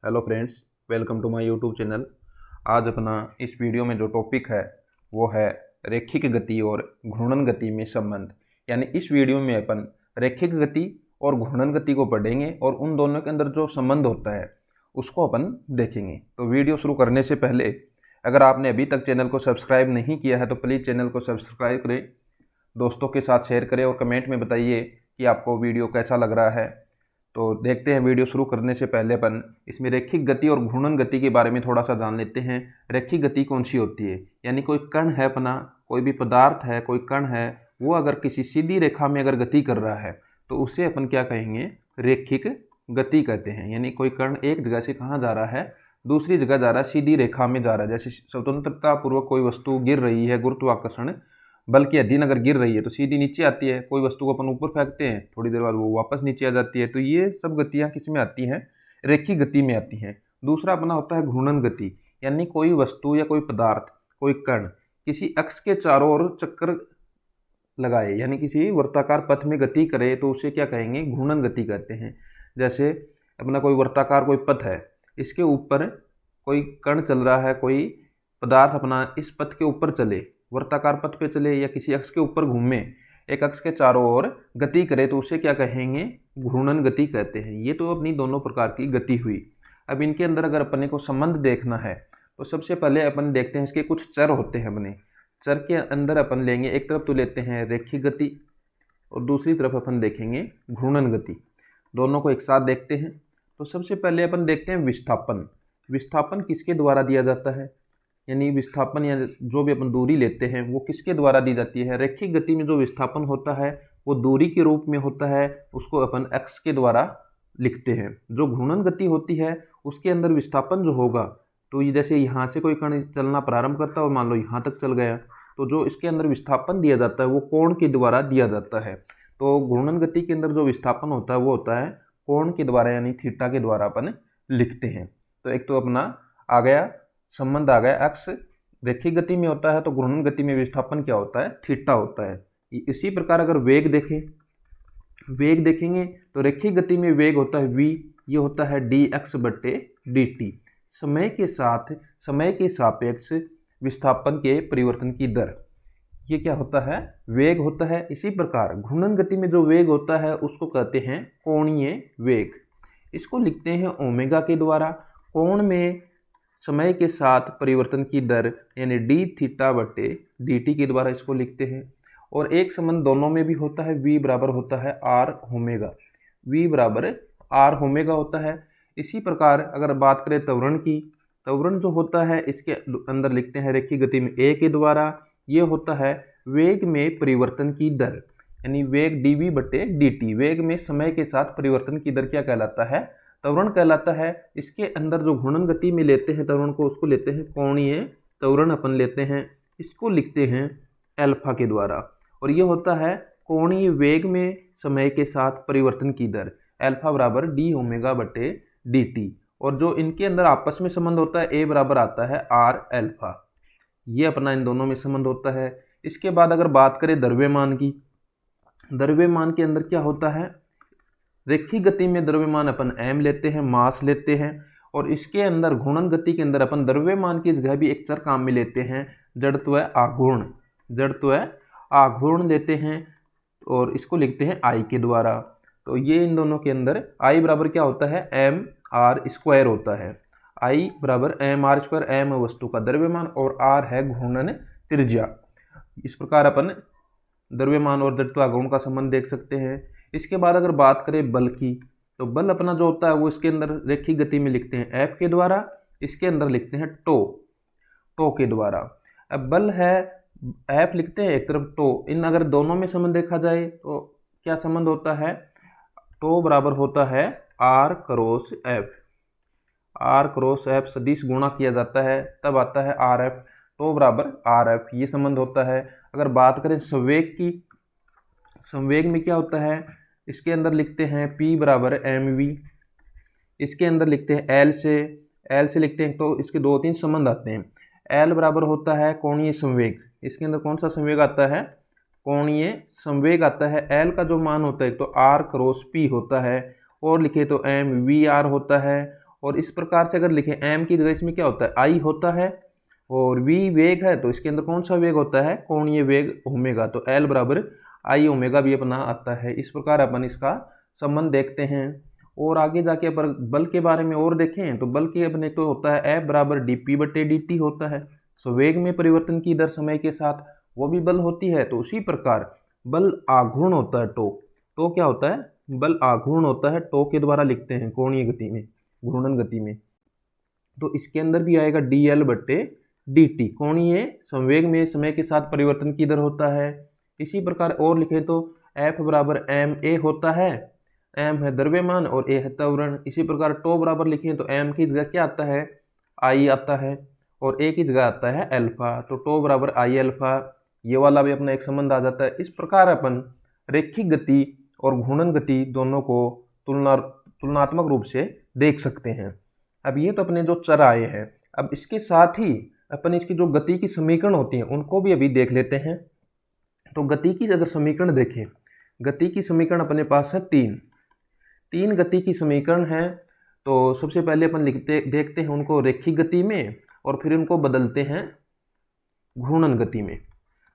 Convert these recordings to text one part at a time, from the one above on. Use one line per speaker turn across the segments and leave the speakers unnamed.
Hello friends, welcome to my YouTube channel. आज अपना इस वीडियो में जो टॉपिक है वो है रैखिक गति और घूर्णन गति में संबंध। यानी इस वीडियो में अपन रैखिक गति और घूर्णन गति को पढ़ेंगे और उन दोनों के अंदर जो संबंध होता है उसको अपन देखेंगे। तो वीडियो शुरू करने से पहले अगर आपने अभी तक चैनल को सब्सक्राइब नहीं किया है तो प्लीज़ चैनल को सब्सक्राइब करें, दोस्तों के साथ शेयर करें और कमेंट में बताइए कि आपको वीडियो कैसा लग रहा है। तो देखते हैं, वीडियो शुरू करने से पहले अपन इसमें रैखिक गति और घूर्णन गति के बारे में थोड़ा सा जान लेते हैं। रैखिक गति कौन सी होती है? यानी कोई कण है अपना, कोई भी पदार्थ है, कोई कण है, वो अगर किसी सीधी रेखा में अगर गति कर रहा है तो उसे अपन क्या कहेंगे? रैखिक गति कहते हैं। यानी कोई कण एक जगह से कहाँ जा रहा है? दूसरी जगह जा रहा है, सीधी रेखा में जा रहा है। जैसे स्वतंत्रता पूर्वक कोई वस्तु गिर रही है, गुरुत्वाकर्षण बल के अधीन अगर गिर रही है तो सीधी नीचे आती है। कोई वस्तु को अपन ऊपर फेंकते हैं, थोड़ी देर बाद वो वापस नीचे आ जाती है। तो ये सब गतियाँ किस में आती हैं? रैखिक गति में आती हैं। दूसरा अपना होता है घूर्णन गति। यानी कोई वस्तु या कोई पदार्थ, कोई कण किसी अक्ष के चारों ओर चक्कर लगाए, यानी किसी वर्ताकार पथ में गति करे तो उसे क्या कहेंगे? घूर्णन गति कहते हैं। जैसे अपना कोई वर्ताकार कोई पथ है, इसके ऊपर कोई कण चल रहा है, कोई पदार्थ अपना इस पथ के ऊपर चले, वर्ताकार पथ पे चले या किसी अक्ष के ऊपर घूमे, एक अक्ष के चारों ओर गति करे तो उसे क्या कहेंगे? घूर्णन गति कहते हैं। ये तो अपनी दोनों प्रकार की गति हुई। अब इनके अंदर अगर अपने को संबंध देखना है तो सबसे पहले अपन देखते हैं इसके कुछ चर होते हैं। अपने चर के अंदर अपन लेंगे, एक तरफ तो लेते हैं रैखिक गति और दूसरी तरफ अपन देखेंगे घूर्णन गति। दोनों को एक साथ देखते हैं। तो सबसे पहले अपन देखते हैं विस्थापन। विस्थापन किसके द्वारा दिया जाता है? यानी विस्थापन या जो भी अपन दूरी लेते हैं वो किसके द्वारा दी जाती है? रैखिक गति में जो विस्थापन होता है वो दूरी के रूप में होता है, उसको अपन x के द्वारा लिखते हैं। जो घूर्णन गति होती है उसके अंदर विस्थापन जो होगा, तो ये जैसे यहाँ से कोई कण चलना प्रारंभ करता है और मान लो यहाँ तक चल गया, तो जो इसके अंदर विस्थापन दिया जाता है वो कोण के द्वारा दिया जाता है। तो घूर्णन गति के अंदर जो विस्थापन होता है वो होता है कोण के द्वारा, यानी थीटा के द्वारा अपन लिखते हैं। तो एक तो अपना आ गया संबंध आ गया एक्स रैखिक गति में होता है, तो घूर्णन गति में विस्थापन क्या होता है? थीटा होता है। इसी प्रकार अगर वेग देखेंगे तो रैखिक गति में वेग होता है v, ये होता है dx बटे dt। समय के साथ, समय के सापेक्ष विस्थापन के परिवर्तन की दर, ये क्या होता है? वेग होता है। इसी प्रकार घूर्णन गति में जो वेग होता है उसको कहते हैं कोणीय वेग। इसको लिखते हैं ओमेगा के द्वारा। कोण में समय के साथ परिवर्तन की दर यानी डी थीटा बटे डी टी के द्वारा इसको लिखते हैं। और एक संबंध दोनों में भी होता है, v बराबर होता है आर ओमेगा। v बराबर आर ओमेगा होता है। इसी प्रकार अगर बात करें त्वरण की, त्वरण जो होता है इसके अंदर लिखते हैं रैखिक गति में a के द्वारा। ये होता है वेग में परिवर्तन की दर, यानी वेग dv बटे dt। वेग में समय के साथ परिवर्तन की दर क्या कहलाता है? त्वरण कहलाता है। इसके अंदर जो घूर्णन गति में लेते हैं त्वरण को, उसको लेते हैं कोणीय त्वरण अपन लेते हैं। इसको लिखते हैं अल्फा के द्वारा। और ये होता है कोणीय वेग में समय के साथ परिवर्तन की दर, अल्फा बराबर डी ओमेगा बटे डी टी। और जो इनके अंदर आपस में संबंध होता है ए बराबर आता है आर अल्फा। ये अपना इन दोनों में संबंध होता है। इसके बाद अगर बात करें द्रव्यमान की, द्रव्यमान के अंदर क्या होता है? रैखिक गति में द्रव्यमान अपन m लेते हैं, मास लेते हैं। और इसके अंदर घूर्णन गति के अंदर अपन द्रव्यमान की जगह भी एक चर काम में लेते हैं, जड़त्व आघूर्ण। जड़त्व आघूर्ण लेते हैं और इसको लिखते हैं I के द्वारा। तो ये इन दोनों के अंदर I बराबर क्या होता है? m r स्क्वायर होता है। I बराबर m r स्क्वायर, m वस्तु का द्रव्यमान और r है घूर्णन त्रिज्या। इस प्रकार अपन द्रव्यमान और जड़त्व आघूर्ण का संबंध देख सकते हैं। इसके बाद अगर बात करें बल की, तो बल अपना जो होता है वो इसके अंदर रैखिक गति में लिखते हैं F के द्वारा, इसके अंदर लिखते हैं टो के द्वारा। अब बल है F लिखते हैं, एक तरफ टो। इन अगर दोनों में संबंध देखा जाए तो क्या संबंध होता है? टो बराबर होता है R cross F। R cross F सदिश गुणा किया जाता है तब आता है RF। टो बराबर RF, ये संबंध होता है। अगर बात करें संवेग की, संवेग में क्या होता है? इसके अंदर लिखते हैं P बराबर mv। इसके अंदर लिखते हैं L से लिखते हैं, तो इसके दो तीन संबंध आते हैं। L बराबर होता है कोणीय संवेग। इसके अंदर कौन सा संवेग आता है? कोणीय संवेग आता है। L का जो मान होता है तो R क्रॉस P होता है, और लिखे तो mvr होता है। और इस प्रकार से अगर लिखें एम की जगह इसमें क्या होता है आई होता है, और वी वेग है तो इसके अंदर कौन सा वेग होता है कोणीय वेग ओमेगा, तो एल बराबर आई ओमेगा भी अपना आता है। इस प्रकार अपन इसका संबंध देखते हैं। और आगे जाके अपन बल के बारे में और देखें तो बल के अपने तो होता है एफ बराबर डी पी बटे डी टी होता है। वेग में परिवर्तन की दर समय के साथ वो भी बल होती है। तो उसी प्रकार बल आघूर्ण होता है टो क्या होता है बल आघूर्ण होता है, टो के द्वारा लिखते हैं कोणीय गति में घूर्णन गति में। तो इसके अंदर भी आएगा डी एल बटे डी टी, कोणीय संवेग में समय के साथ परिवर्तन की दर होता है। इसी प्रकार और लिखें तो एफ बराबर एम ए होता है, एम है द्रव्यमान और ए है त्वरण। इसी प्रकार टो बराबर लिखें तो एम की जगह क्या आता है आई आता है और ए की जगह आता है अल्फा, तो टो बराबर आई अल्फा, ये वाला भी अपना एक संबंध आ जाता है। इस प्रकार अपन रैखिक गति और घूर्णन गति दोनों को तुलनात्मक रूप से देख सकते हैं। अब ये तो अपने जो चर आए हैं, अब इसके साथ ही अपन इसकी जो गति की समीकरण होती हैं उनको भी अभी देख लेते हैं। तो गति की अगर समीकरण देखें, गति की समीकरण अपने पास है तीन गति की समीकरण है। तो सबसे पहले अपन देखते हैं उनको रैखिक गति में और फिर उनको बदलते हैं घूर्णन गति में।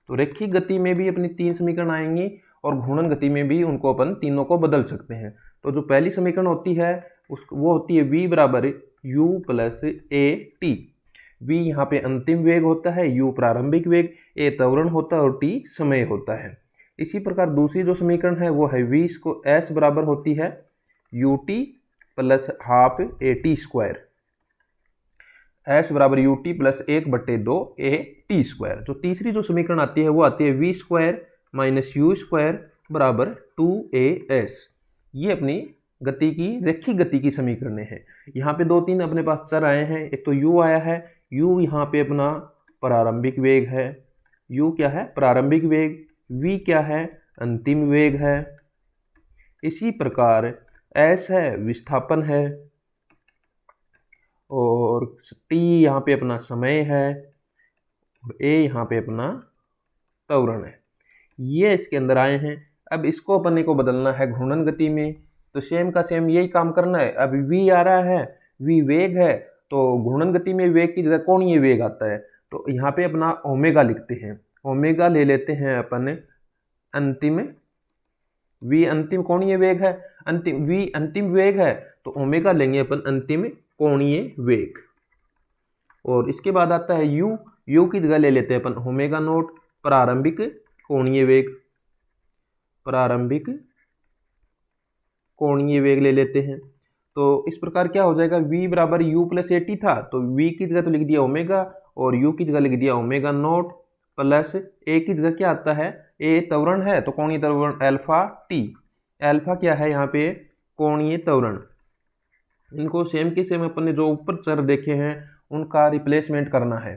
तो रैखिक गति में भी अपनी 3 समीकरण आएंगी और घूर्णन गति में भी उनको अपन तीनों को बदल सकते हैं। तो जो पहली समीकरण होती है वो होती है v बराबर u plus A T. v यहाँ पे अंतिम वेग होता है, u प्रारंभिक वेग, a त्वरण होता है और t समय होता है। इसी प्रकार दूसरी जो समीकरण है वो है v इसको s बराबर होती है ut plus half A T square, s बराबर ut plus 1/2 A T square. जो तीसरी जो समीकरण आती है वो आती है v square minus you square बराबर 2as। ये अपनी गति की रैखिक गति की समीकरणें हैं। यहाँ पे 2-3 अपने पास चर आए हैं। एक तो u आया है, u यहाँ पे अपना प्रारंभिक वेग है, u क्या है प्रारंभिक वेग, v क्या है अंतिम वेग है। इसी प्रकार s है विस्थापन है और t यहाँ पे अपना समय है और a यहाँ पे अपना त्वरण है। ये इसके अंदर आए हैं। अब इसको अपने को बदलना है घूर्णन गति में, तो सेम का सेम यही काम करना है। अब v आ रहा है, v वेग है, तो घूर्णन गति में वेग की जगह कोणीय वेग आता है। तो यहाँ पे अपना ओमेगा लिखते हैं, ओमेगा ले लेते हैं अपन अंतिम, v अंतिम कोणीय वेग है, v अंतिम वेग है तो ओमेगा लेंगे अपन अंतिम कोणीय वेग। और इसके बाद आता है u की जगह ले लेते हैं अपन ओमेगा नोट प्रारंभिक कोणीय वेग, प्रारंभिक कोणीय वेग ले लेते हैं। तो इस प्रकार क्या हो जाएगा v बराबर u प्लस ए टी था, तो v की जगह तो लिख दिया ओमेगा और u की जगह लिख दिया ओमेगा नोट प्लस a की जगह क्या आता है a त्वरण है तो कोणीय त्वरण अल्फा t, अल्फा क्या है यहाँ पे कोणीय त्वरण। इनको सेम के सेम अपन ने जो ऊपर चर देखे हैं उनका रिप्लेसमेंट करना है।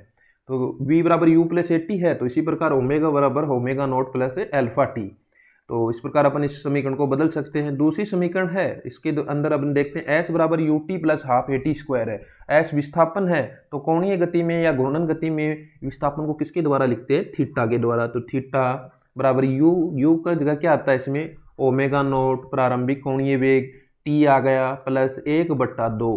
तो v बराबर u प्लस ए टी है तो इसी प्रकार ओमेगा बराबर omega naught plus alpha T. तो इस प्रकार अपन इस समीकरण को बदल सकते हैं। दूसरी समीकरण है, इसके अंदर अपन देखते हैं s बराबर U T plus half A T square है। s विस्थापन है तो कोणीय गति में या घूर्णन गति में विस्थापन को किसके द्वारा लिखते हैं थीटा के द्वारा। तो थीटा बराबर u का जगह क्या आता है इसमें ओमेगा नोट प्रारंभिक कोणीय वेग, t आ गया प्लस 1/2,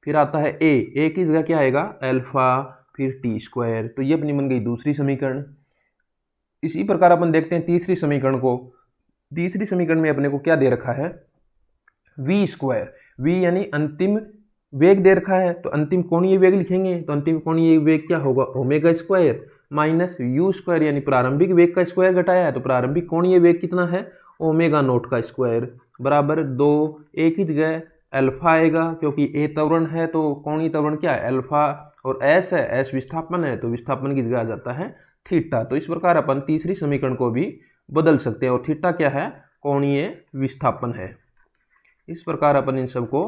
फिर आता है a की जगह क्या आएगा अल्फा फिर टी स्क्वायर। तो ये अपनी बन गई दूसरी समीकरण। इसी प्रकार अपन देखते हैं तीसरी समीकरण को। तीसरी समीकरण में अपने को क्या दे रखा है v स्क्वायर, v यानी अंतिम वेग दे रखा है तो अंतिम कोणीय वेग लिखेंगे। तो अंतिम कोणीय वेग क्या होगा omega square minus you square यानी प्रारंभिक वेग का स्क्वायर घटाया है तो प्रारंभिक कोणीय वेग कितना है ओमेगा नोट का स्क्वायर बराबर 2, a की जगह अल्फा आएगा क्योंकि a त्वरण है तो कोणीय त्वरण क्या है अल्फा और s है, s विस्थापन है तो विस्थापन की जगह आ जाता है थीटा। तो इस प्रकार अपन तीसरी समीकरण को भी बदल सकते हैं और थीटा क्या है कोणीय विस्थापन है। इस प्रकार अपन इन सबको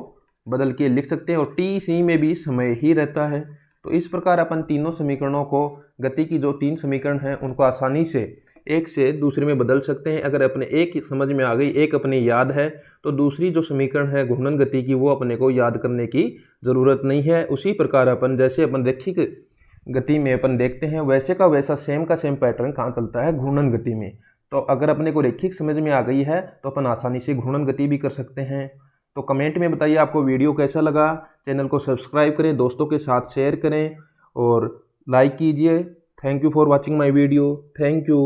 बदल के लिख सकते हैं और टी सी में भी समय ही रहता है। तो इस प्रकार अपन तीनों समीकरणों को, गति की जो 3 समीकरण हैं उनको आसानी से एक से दूसरे में बदल सकते हैं। अगर अपने एक समझ में आ गई, एक अपने याद है, तो दूसरी जो समीकरण है घूर्णन गति की वो अपने को याद करने की ज़रूरत नहीं है। उसी प्रकार अपन जैसे अपन रैखिक गति में अपन देखते हैं वैसे का वैसा सेम का सेम पैटर्न कहाँ चलता है घूर्णन गति में। तो अगर अपने को रैखिक समझ में आ गई है तो अपन आसानी से घूर्णन गति भी कर सकते हैं। तो कमेंट में बताइए आपको वीडियो कैसा लगा। चैनल को सब्सक्राइब करें, दोस्तों के साथ शेयर करें और लाइक कीजिए। Thank you for watching my video. Thank you.